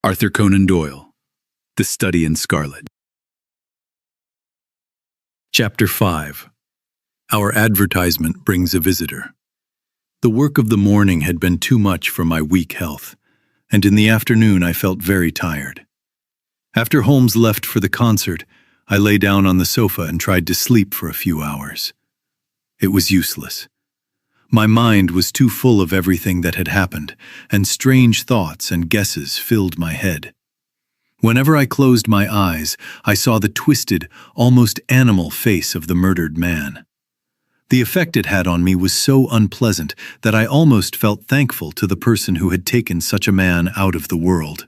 Arthur Conan Doyle, The Study in Scarlet. Chapter 5. Our advertisement brings a visitor. The work of the morning had been too much for my weak health, and in the afternoon I felt very tired. After Holmes left for the concert, I lay down on the sofa and tried to sleep for a few hours. It was useless. My mind was too full of everything that had happened, and strange thoughts and guesses filled my head. Whenever I closed my eyes, I saw the twisted, almost animal face of the murdered man. The effect it had on me was so unpleasant that I almost felt thankful to the person who had taken such a man out of the world.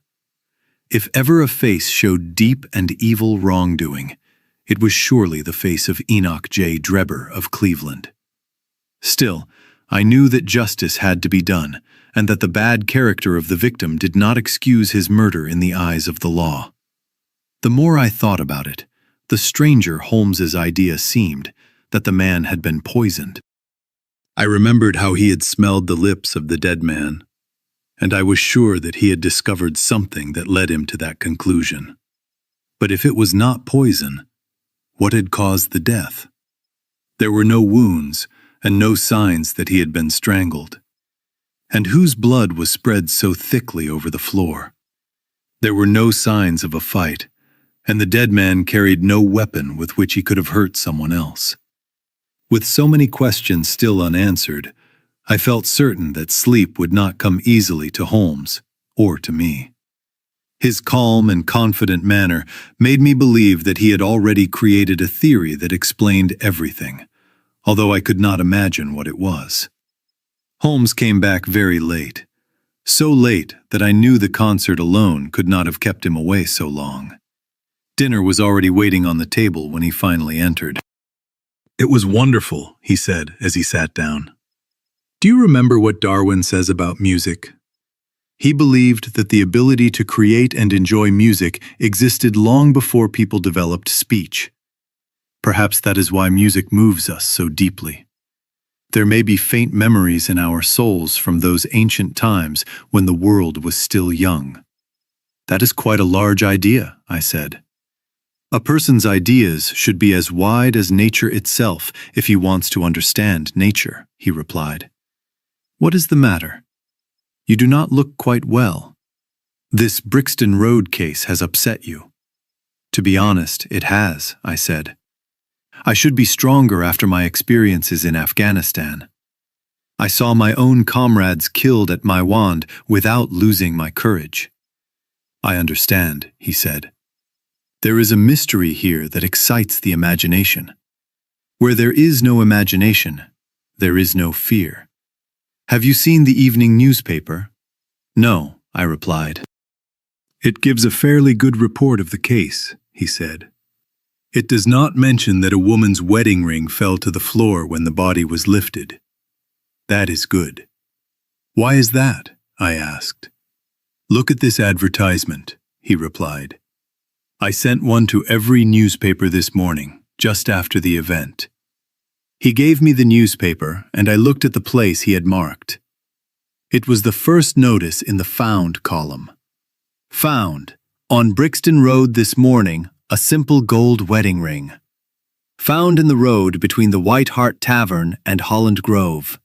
If ever a face showed deep and evil wrongdoing, it was surely the face of Enoch J. Drebber of Cleveland. Still, I knew that justice had to be done, and that the bad character of the victim did not excuse his murder in the eyes of the law. The more I thought about it, the stranger Holmes's idea seemed, that the man had been poisoned. I remembered how he had smelled the lips of the dead man, and I was sure that he had discovered something that led him to that conclusion. But if it was not poison, what had caused the death? There were no wounds, and no signs that he had been strangled. And whose blood was spread so thickly over the floor? There were no signs of a fight, and the dead man carried no weapon with which he could have hurt someone else. With so many questions still unanswered, I felt certain that sleep would not come easily to Holmes, or to me. His calm and confident manner made me believe that he had already created a theory that explained everything, although I could not imagine what it was. Holmes came back very late, so late that I knew the concert alone could not have kept him away so long. Dinner was already waiting on the table when he finally entered. "It was wonderful," he said as he sat down. "Do you remember what Darwin says about music? He believed that the ability to create and enjoy music existed long before people developed speech. Perhaps that is why music moves us so deeply. There may be faint memories in our souls from those ancient times when the world was still young." "That is quite a large idea," I said. "A person's ideas should be as wide as nature itself if he wants to understand nature," he replied. "What is the matter? You do not look quite well. This Brixton Road case has upset you." "To be honest, it has," I said. "I should be stronger after my experiences in Afghanistan. I saw my own comrades killed at Maiwand without losing my courage." "I understand," he said. "There is a mystery here that excites the imagination. Where there is no imagination, there is no fear. Have you seen the evening newspaper?" "No," I replied. "It gives a fairly good report of the case," he said. "It does not mention that a woman's wedding ring fell to the floor when the body was lifted. That is good." "Why is that?" I asked. "Look at this advertisement," he replied. "I sent one to every newspaper this morning, just after the event." He gave me the newspaper, and I looked at the place he had marked. It was the first notice in the Found column. "Found, on Brixton Road this morning, a simple gold wedding ring. Found in the road between the White Hart Tavern and Holland Grove.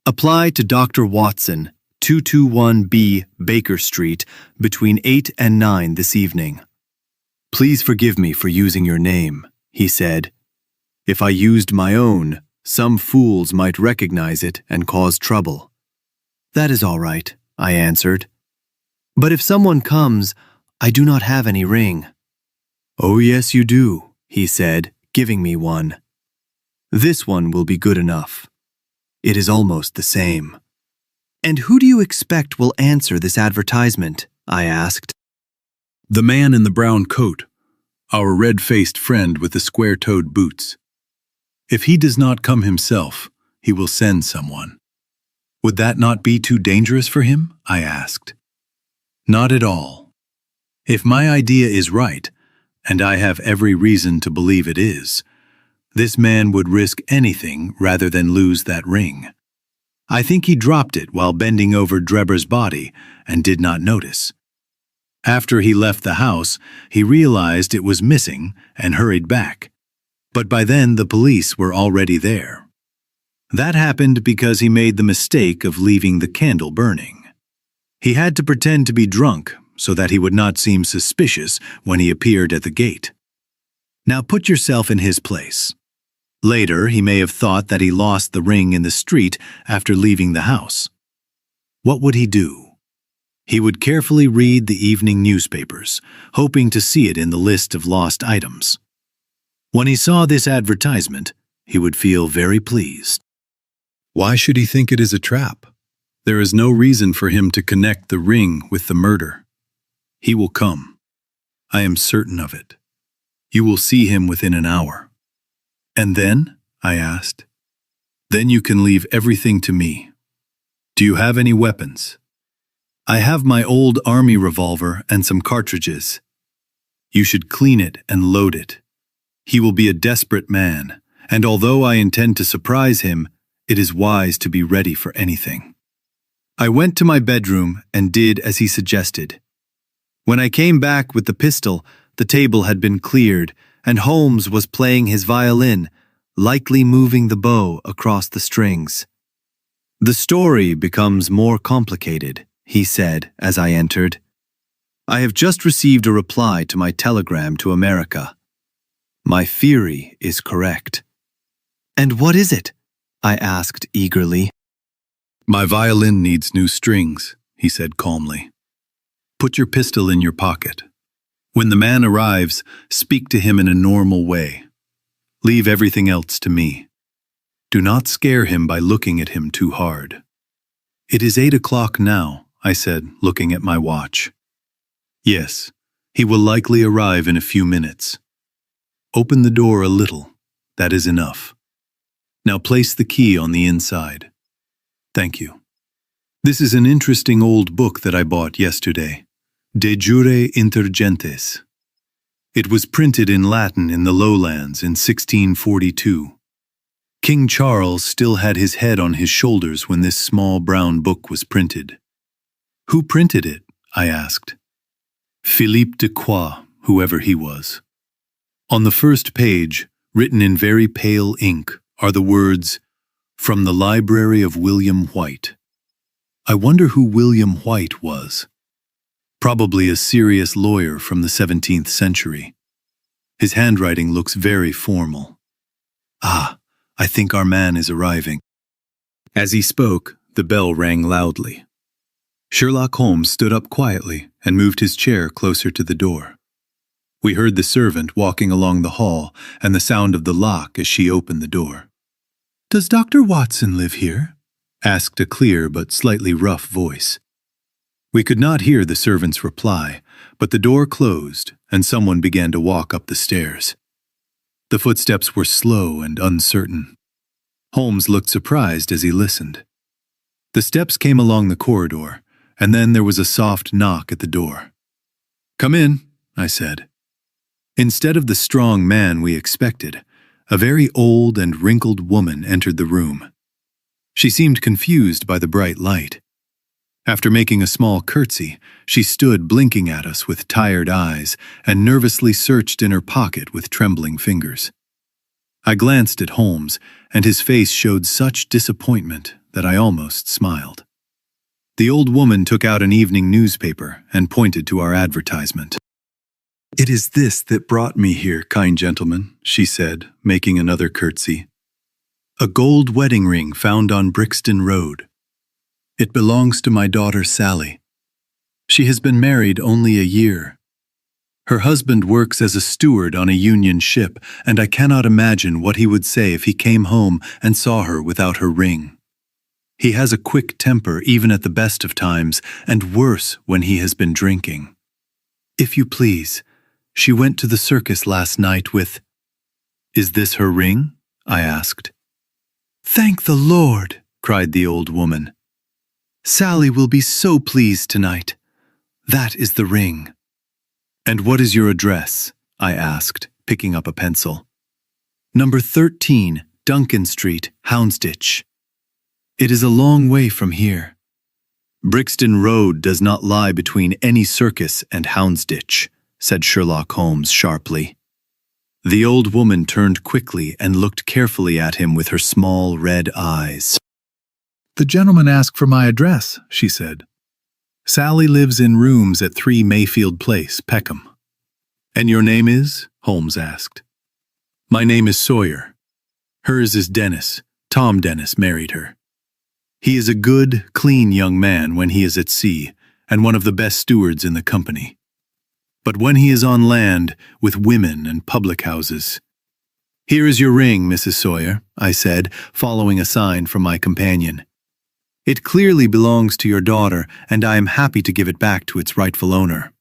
Apply to Dr. Watson, 221B Baker Street, between 8 and 9 this evening. Please forgive me for using your name," he said. "If I used my own, some fools might recognize it and cause trouble." "That is all right," I answered. "But if someone comes, I do not have any ring." "Oh, yes, you do," he said, giving me one. "This one will be good enough. It is almost the same." "And who do you expect will answer this advertisement?" I asked. "The man in the brown coat, our red-faced friend with the square-toed boots. If he does not come himself, he will send someone." "Would that not be too dangerous for him?" I asked. "Not at all. If my idea is right, and I have every reason to believe it is, this man would risk anything rather than lose that ring. I think he dropped it while bending over Drebber's body and did not notice. After he left the house, he realized it was missing and hurried back. But by then the police were already there. That happened because he made the mistake of leaving the candle burning. He had to pretend to be drunk so that he would not seem suspicious when he appeared at the gate. Now put yourself in his place. Later, he may have thought that he lost the ring in the street after leaving the house. What would he do? He would carefully read the evening newspapers, hoping to see it in the list of lost items. When he saw this advertisement, he would feel very pleased. Why should he think it is a trap? There is no reason for him to connect the ring with the murder. He will come. I am certain of it. You will see him within an hour. And then? I asked. Then you can leave everything to me. Do you have any weapons? I have my old army revolver and some cartridges. You should clean it and load it. He will be a desperate man, and although I intend to surprise him, it is wise to be ready for anything. I went to my bedroom and did as he suggested. When I came back with the pistol, the table had been cleared, and Holmes was playing his violin, lightly moving the bow across the strings. The story becomes more complicated, he said as I entered. I have just received a reply to my telegram to America. My theory is correct. And what is it? I asked eagerly. My violin needs new strings, he said calmly. Put your pistol in your pocket. When the man arrives, speak to him in a normal way. Leave everything else to me. Do not scare him by looking at him too hard. It is 8 o'clock now, I said, looking at my watch. Yes, he will likely arrive in a few minutes. Open the door a little. That is enough. Now place the key on the inside. Thank you. This is an interesting old book that I bought yesterday. De Jure Inter Gentes. It was printed in Latin in the Lowlands in 1642. King Charles still had his head on his shoulders when this small brown book was printed. Who printed it? I asked. Philippe de Croix, whoever he was. On the first page, written in very pale ink, are the words, "From the Library of William White." I wonder who William White was. Probably a serious lawyer from the 17th century. His handwriting looks very formal. Ah, I think our man is arriving. As he spoke, the bell rang loudly. Sherlock Holmes stood up quietly and moved his chair closer to the door. We heard the servant walking along the hall and the sound of the lock as she opened the door. "Does Dr. Watson live here?" asked a clear but slightly rough voice. We could not hear the servant's reply, but the door closed and someone began to walk up the stairs. The footsteps were slow and uncertain. Holmes looked surprised as he listened. The steps came along the corridor, and then there was a soft knock at the door. "Come in," I said. Instead of the strong man we expected, a very old and wrinkled woman entered the room. She seemed confused by the bright light. After making a small curtsy, she stood blinking at us with tired eyes and nervously searched in her pocket with trembling fingers. I glanced at Holmes, and his face showed such disappointment that I almost smiled. The old woman took out an evening newspaper and pointed to our advertisement. "It is this that brought me here, kind gentleman," she said, making another curtsy. "A gold wedding ring found on Brixton Road. It belongs to my daughter Sally. She has been married only a year. Her husband works as a steward on a Union ship, and I cannot imagine what he would say if he came home and saw her without her ring. He has a quick temper even at the best of times, and worse when he has been drinking. If you please, she went to the circus last night with—" "Is this her ring?" I asked. "Thank the Lord," cried the old woman. "Sally will be so pleased tonight. That is the ring." "And what is your address?" I asked, picking up a pencil. "Number 13, Duncan Street, Houndsditch. It is a long way from here." "Brixton Road does not lie between any circus and Houndsditch," said Sherlock Holmes sharply. The old woman turned quickly and looked carefully at him with her small red eyes. "The gentleman asked for my address," she said. "Sally lives in rooms at 3 Mayfield Place, Peckham." "And your name is?" Holmes asked. "My name is Sawyer. Hers is Dennis. Tom Dennis married her. He is a good, clean young man when he is at sea, and one of the best stewards in the company. But when he is on land, with women and public houses—" "Here is your ring, Mrs. Sawyer," I said, following a sign from my companion. "It clearly belongs to your daughter, and I am happy to give it back to its rightful owner."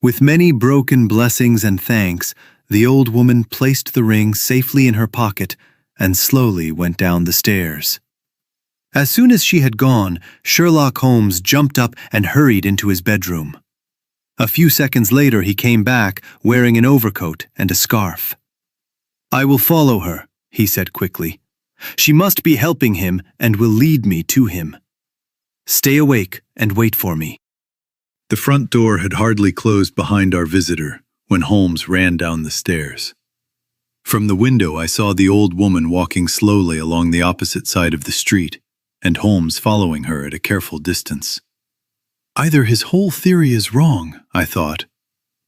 With many broken blessings and thanks, the old woman placed the ring safely in her pocket and slowly went down the stairs. As soon as she had gone, Sherlock Holmes jumped up and hurried into his bedroom. A few seconds later he came back, wearing an overcoat and a scarf. "I will follow her," he said quickly. "She must be helping him and will lead me to him. Stay awake and wait for me." The front door had hardly closed behind our visitor when Holmes ran down the stairs. From the window I saw the old woman walking slowly along the opposite side of the street, and Holmes following her at a careful distance. Either his whole theory is wrong, I thought,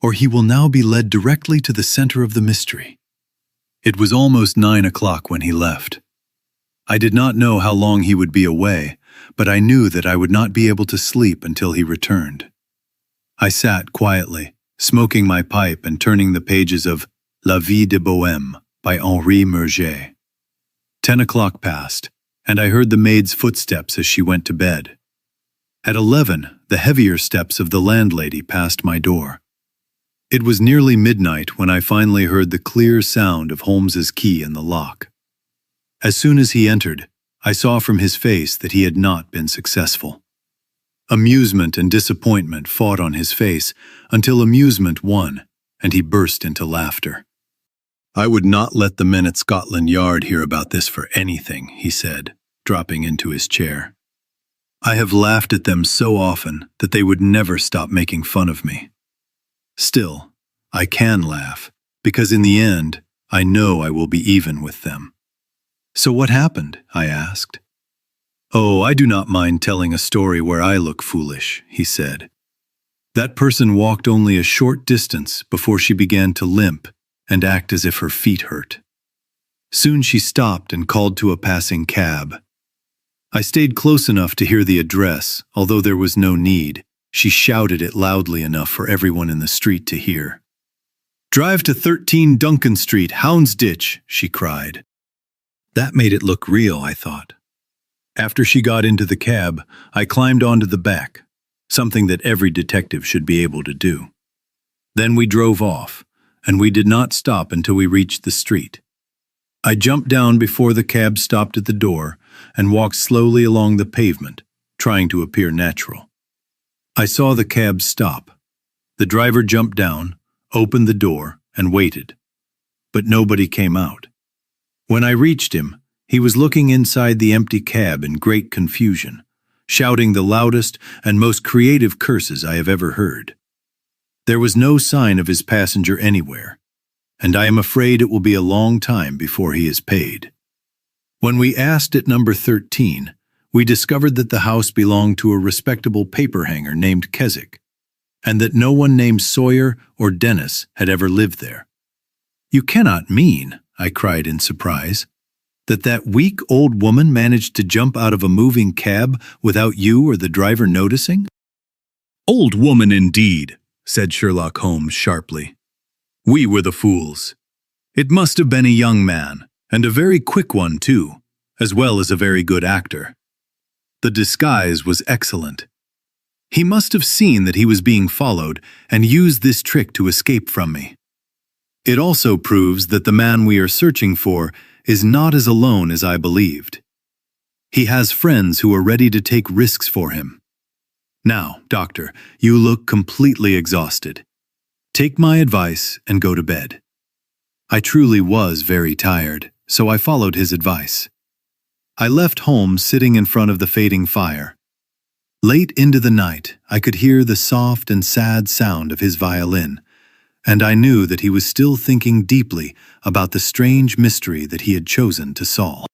or he will now be led directly to the center of the mystery. It was almost 9 o'clock when he left. I did not know how long he would be away, but I knew that I would not be able to sleep until he returned. I sat quietly, smoking my pipe and turning the pages of La Vie de Bohème by Henri Murger. 10 o'clock passed, and I heard the maid's footsteps as she went to bed. At 11, the heavier steps of the landlady passed my door. It was nearly midnight when I finally heard the clear sound of Holmes's key in the lock. As soon as he entered, I saw from his face that he had not been successful. Amusement and disappointment fought on his face until amusement won, and he burst into laughter. "I would not let the men at Scotland Yard hear about this for anything," he said, dropping into his chair. "I have laughed at them so often that they would never stop making fun of me. Still, I can laugh, because in the end, I know I will be even with them." "So what happened?" I asked. "Oh, I do not mind telling a story where I look foolish," he said. "That person walked only a short distance before she began to limp and act as if her feet hurt. Soon she stopped and called to a passing cab. I stayed close enough to hear the address, although there was no need. She shouted it loudly enough for everyone in the street to hear. 'Drive to 13 Duncan Street, Houndsditch,' she cried. That made it look real, I thought. After she got into the cab, I climbed onto the back, something that every detective should be able to do. Then we drove off, and we did not stop until we reached the street. I jumped down before the cab stopped at the door and walked slowly along the pavement, trying to appear natural. I saw the cab stop. The driver jumped down, opened the door, and waited. But nobody came out. When I reached him, he was looking inside the empty cab in great confusion, shouting the loudest and most creative curses I have ever heard. There was no sign of his passenger anywhere, and I am afraid it will be a long time before he is paid. When we asked at number 13, we discovered that the house belonged to a respectable paperhanger named Keswick, and that no one named Sawyer or Dennis had ever lived there. "You cannot mean," I cried in surprise, that weak old woman managed to jump out of a moving cab without you or the driver noticing?" "Old woman indeed," said Sherlock Holmes sharply. "We were the fools. It must have been a young man, and a very quick one too, as well as a very good actor. The disguise was excellent. He must have seen that he was being followed and used this trick to escape from me. It also proves that the man we are searching for is not as alone as I believed. He has friends who are ready to take risks for him. Now, Doctor, you look completely exhausted. Take my advice and go to bed." I truly was very tired, so I followed his advice. I left Holmes sitting in front of the fading fire. Late into the night, I could hear the soft and sad sound of his violin, and I knew that he was still thinking deeply about the strange mystery that he had chosen to solve.